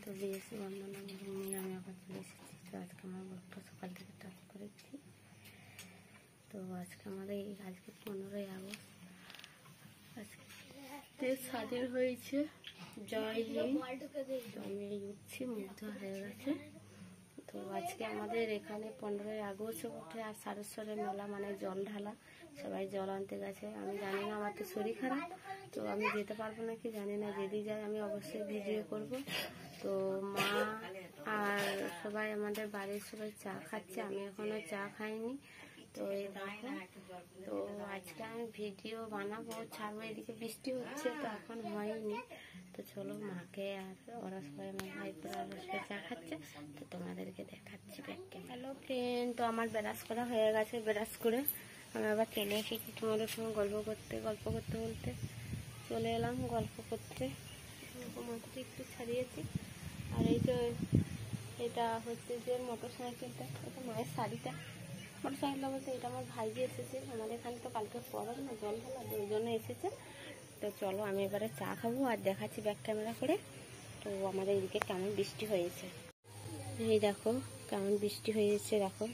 তো বিএসসি বন্দনা নিয়ে আমি আবার চলে এসেছি। তো আজকে আমার গল্প সকাল থেকে স্টার্ট করেছি। তো আজকে আমাদের আজকে 15ই আগস্ট, আজকে স্বাধীন হয়েছে। জয় হিন্দ। তো আমি উঠছি, মুগ্ধ হয়ে গেছে। তো আজকে আমাদের এখানে 15ই আগস্ট উঠে আর সারেশ্বরের মেলা, মানে জল ঢালা, সবাই জল আনতে গেছে। আমি জানি না, আমার তো শরীর খারাপ, তো আমি যেতে পারবো নাকি জানি না। যদি যাই আমি অবশ্যই ভিডিও করব। তো মা আর সবাই আমাদের বাড়ির সবাই চা খাচ্ছে, আমি এখনো চা খাইনি। তো এই দেখো, তো আজকে আমি ভিডিও বানাবো, ছাড়বো। এদিকে বৃষ্টি হচ্ছে, তো এখন হয়নি। তো চলো, মাকে আর ওরা সবাই, আমার ভাইপোরা সবাই চা খাচ্ছে, তো তোমাদেরকে দেখাচ্ছি ব্যাগকে। হ্যালো ফ্রেন্ড, তো আমার ব্রাশ করা হয়ে গেছে। ব্রাশ করে আমি আবার চলে এসেছি তোমাদের সঙ্গে গল্প করতে বলতে চলে এলাম গল্প করতে। মাথাটা একটু ছাড়িয়েছি। আর এই যে এটা হচ্ছে যে মোটর সাইকেলটা, এটা মায়ের শাড়িটা। মোটর সাইকেলটা বলতে এটা আমার ভাই যে এসেছে, আমাদের এখানে তো কালকে পড়ার না, জল ঢালা, ওই জন্য এসেছে। তো চলো, আমি এবারে চা খাবো আর দেখাচ্ছি ব্যাক ক্যামেরা করে। তো আমাদের এদিকে কেমন বৃষ্টি হয়েছে, এই দেখো কেমন বৃষ্টি হয়েছে। দেখো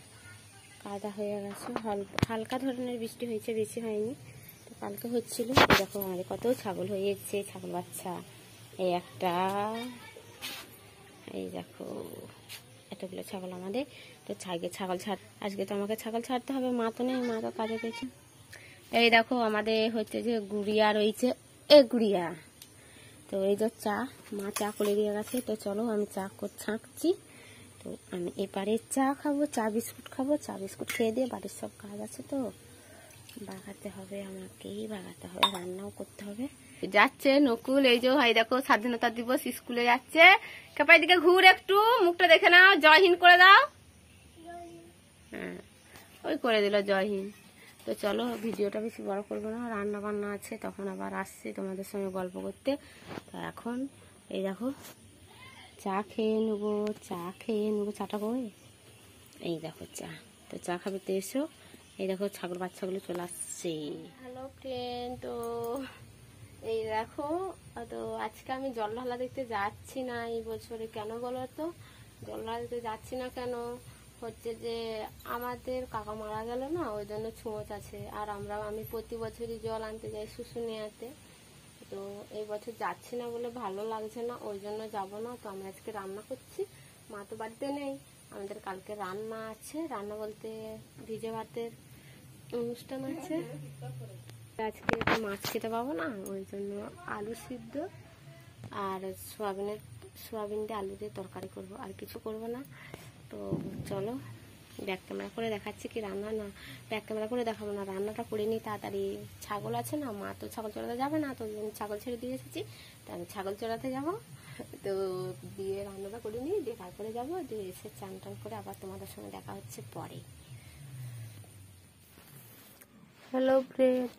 কাদা হয়ে গেছে, হালকা ধরনের বৃষ্টি হয়েছে, বেশি হয়নি। তো কালকে হচ্ছিল। দেখো আমাদের কত ছাগল হয়েছে, ছাগল বাচ্চা। এই একটা, এই দেখো এতগুলো ছাগল আমাদের। তো ছাগল ছাড়, আজকে তো আমাকে ছাগল ছাড়তে হবে, মা তো নেই, মা তো কাজে গেছে। এই দেখো আমাদের হচ্ছে যে গুড়িয়া রয়েছে, এ গুড়িয়া। তো এই যে চা, মা চা করে দিয়ে গেছে। তো চলো, আমি চা ছাঁকছি। তো আমি এবারে চা খাবো, চা বিস্কুট খাবো। চা বিস্কুট খেয়ে দিয়ে বাড়ির সব কাজ আছে, তো বাগাতে হবে, আমাকেই বাগাতে হবে, রান্নাও করতে হবে। যাচ্ছে নকুল, এই যে ভাই দেখো, স্বাধীনতা দিবস স্কুলে যাচ্ছে। খেপাই দিকে ঘুর, একটু মুখটা দেখে নাও, জয় হিন্দ করে দাও। হ্যাঁ, ওই করে দিল জয় হিন্দ। তো চলো, ভিডিওটা বেশি বড় করবো না, রান্না বান্না আছে, তখন আবার আসছি তোমাদের সঙ্গে গল্প করতে। তো এখন এই দেখো চা খেয়ে নেবো, চাটা করে। এই দেখো চা, তো চা খাবে তো এসো। এই দেখো ছাগল বাচ্চাগুলো চলে আসছে। হ্যালো ফ্রেন্ড, তো এই দেখো, তো আজকে আমি জল ঢালা দেখতে যাচ্ছি না এই বছরে। কেন বলো তো জল ঢালা দেখতে যাচ্ছি না কেন? হচ্ছে যে আমাদের কাকা মারা গেল না, ওই জন্য ছোঁচ আছে। আর আমি প্রতি বছরই জল আনতে যাই শুশুনিয়াতে। তো এই বছর যাচ্ছি না বলে ভালো লাগছে না, ওই জন্য যাবো না। তো আমি আজকে রান্না করছি, মা তো বাড়িতে নেই। আমাদের কালকে রান্না আছে, রান্না বলতে ভিজে ভাতের অনুষ্ঠান আছে। আজকে তো মাছ খেতে পাবো না, ওই জন্য আলু সিদ্ধ আর সোয়াবিন দিয়ে আলু দিয়ে তরকারি করব, আর কিছু করব না। তো চলো, ব্যাক ক্যামেরা করে দেখাচ্ছি কি রান্না। না, ব্যাক ক্যামেরা করে দেখাবো না, রান্নাটা করে নিই তাড়াতাড়ি। ছাগল আছে না, মা তো ছাগল চড়াতে যাবে না, তো ছাগল ছেড়ে দিয়ে এসেছি। তো আমি ছাগল চড়াতে যাবো, তো দিয়ে রান্নাটা করে নিই, দিয়ে তারপরে যাবো। দিয়ে এসে চান টান করে আবার তোমাদের সঙ্গে দেখা হচ্ছে পরে। হ্যালো ফ্রেন্ড,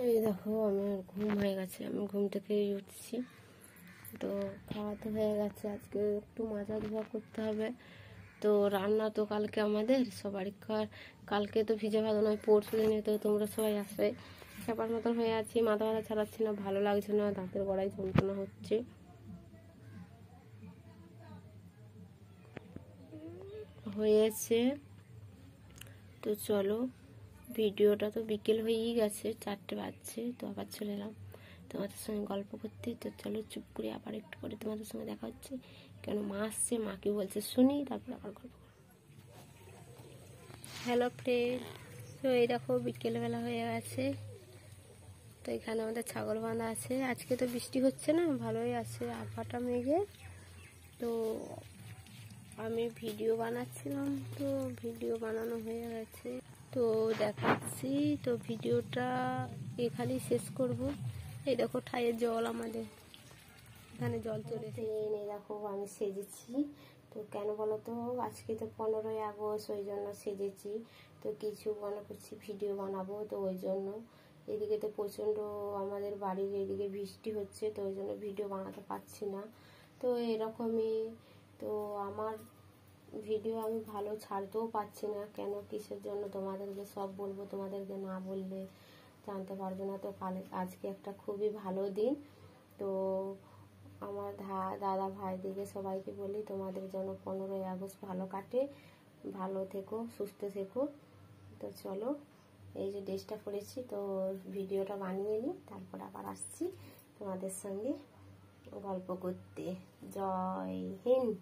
এই দেখো আমার ঘুম হয়ে গেছে, আমি ঘুম থেকে উঠছি। তো খাওয়া তো হয়ে গেছে, আজকে একটু মাজা ধোয়া করতে হবে। তো রান্না তো কালকে আমাদের সবারই, কালকে তো ভিজে ভাত নয়, পরশু দিনে তো তোমরা সবাই আসবে। খেপার মতন হয়ে আছি, মাথা ছাড়াচ্ছি না, ভালো লাগছে না, দাঁতের গোড়ায় যন্ত্রণা হচ্ছে। হয়েছে। তো চলো, ভিডিওটা তো বিকেল হয়েই গেছে, 4টে বাজছে। তো আবার চলে এলাম তোমাদের সঙ্গে গল্প করতে। তো চলো, চুপ করে আবার একটু পরে তোমাদের সঙ্গে দেখা হচ্ছে, কেন মা আসছে, মাকে বলছে শুনি, তারপর আবার গল্প করবো। হ্যালো ফ্রেন্ড, তো এই দেখো বিকেলবেলা হয়ে গেছে। তো এখানে আমাদের ছাগল বাঁধা আছে, আজকে তো বৃষ্টি হচ্ছে না, ভালোই আছে, আবহাওয়াটা মেঘে। তো আমি ভিডিও বানাচ্ছিলাম, তো ভিডিও বানানো হয়ে গেছে, তো দেখাচ্ছি। তো ভিডিওটা এখানেই শেষ করব। এই দেখো ঠাইয়ের জল, আমাদের এখানে জল চলে এসেছে। এই দেখো আমি সেজেছি। তো কেন বলো তো, আজকে তো 15ই আগস্ট, ওই জন্য সেজেছি। তো কিছু মনে করছি ভিডিও বানাবো, তো ওই জন্য। এদিকে তো প্রচণ্ড আমাদের বাড়ির এদিকে বৃষ্টি হচ্ছে, তো ওই জন্য ভিডিও বানাতে পারছি না। তো এরকমই। তো আমার ভিডিও আমি ভালো ছাড়তেও পারছি না, কেন কিসের জন্য তোমাদেরকে সব বলবো, তোমাদেরকে না বললে জানতে পারবে না। তো আজকে একটা খুবই ভালো দিন। তো আমার দাদা ভাইদিকে সবাইকে বলি তোমাদের জন্য 15ই আগস্ট ভালো কাটে, ভালো থেকো, সুস্থ থেকো। তো চলো, এই যে ড্রেসটা পরেছি, তো ভিডিওটা বানিয়ে নিই, তারপর আবার আসছি তোমাদের সঙ্গে গল্প করতে। জয় হিন্দ,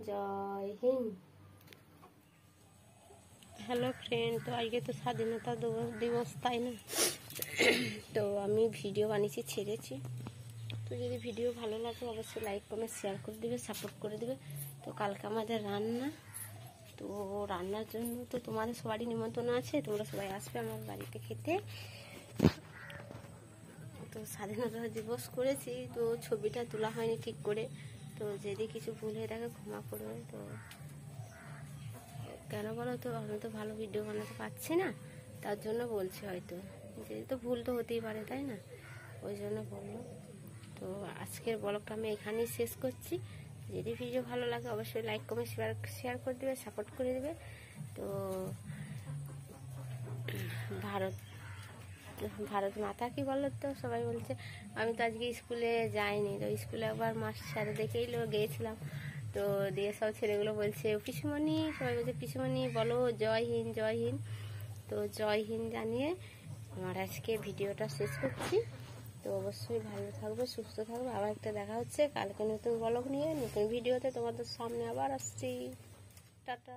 জয় হিন্দ। হ্যালো ফ্রেন্ড, তো আজকে তো স্বাধীনতা দিবস, তাই না? তো আমি ভিডিও বানিয়েছি, ছেড়েছি। তো যদি ভিডিও ভালো লাগে অবশ্যই লাইক কমেন্ট শেয়ার করে দিবে, সাপোর্ট করে দিবে। তো কালকে আমাদের রান্না, তো রান্নার জন্য তো তোমাদের সবারই নিমন্ত্রণ আছে, তোমরা সবাই আসবে আমার বাড়িতে খেতে। তো স্বাধীনতা দিবস করেছি, তো ছবিটা তোলা হয়নি ঠিক করে, তো যদি কিছু ভুল হয়ে থাকে ক্ষমা করবে। তো কেন বলো তো, আমি তো ভালো ভিডিও বানাতে পারছি না, তার জন্য বলছি, হয়তো যেহেতু ভুল তো হতেই পারে, তাই না? ওই জন্য বললো। তো আজকের ব্লগটা আমি এখানেই শেষ করছি। যদি ভিডিও ভালো লাগে অবশ্যই লাইক কমেন্ট শেয়ার করে দেবে, সাপোর্ট করে দেবে। তো ভারত মাতা কি বলো তো, সবাই বলছে। আমি তো আজকে স্কুলে যাইনি, তো স্কুলে একবার মাস্টার স্যার দেখেই গিয়েছিলাম। তো দিয়ে সব ছেলেগুলো বলছে পিসুমণি, সবাই বলছে পিসুমণি বলো জয় হিন্দ, জয় হিন্দ। তো জয় হিন্দ জানিয়ে আমার আজকে ভিডিওটা শেষ করছি। তো অবশ্যই ভালো থাকবে, সুস্থ থাকবে। আবার একটা দেখা হচ্ছে কালকে নতুন ব্লগ নিয়ে, নতুন ভিডিওতে তোমাদের সামনে আবার আসছি। টাটা।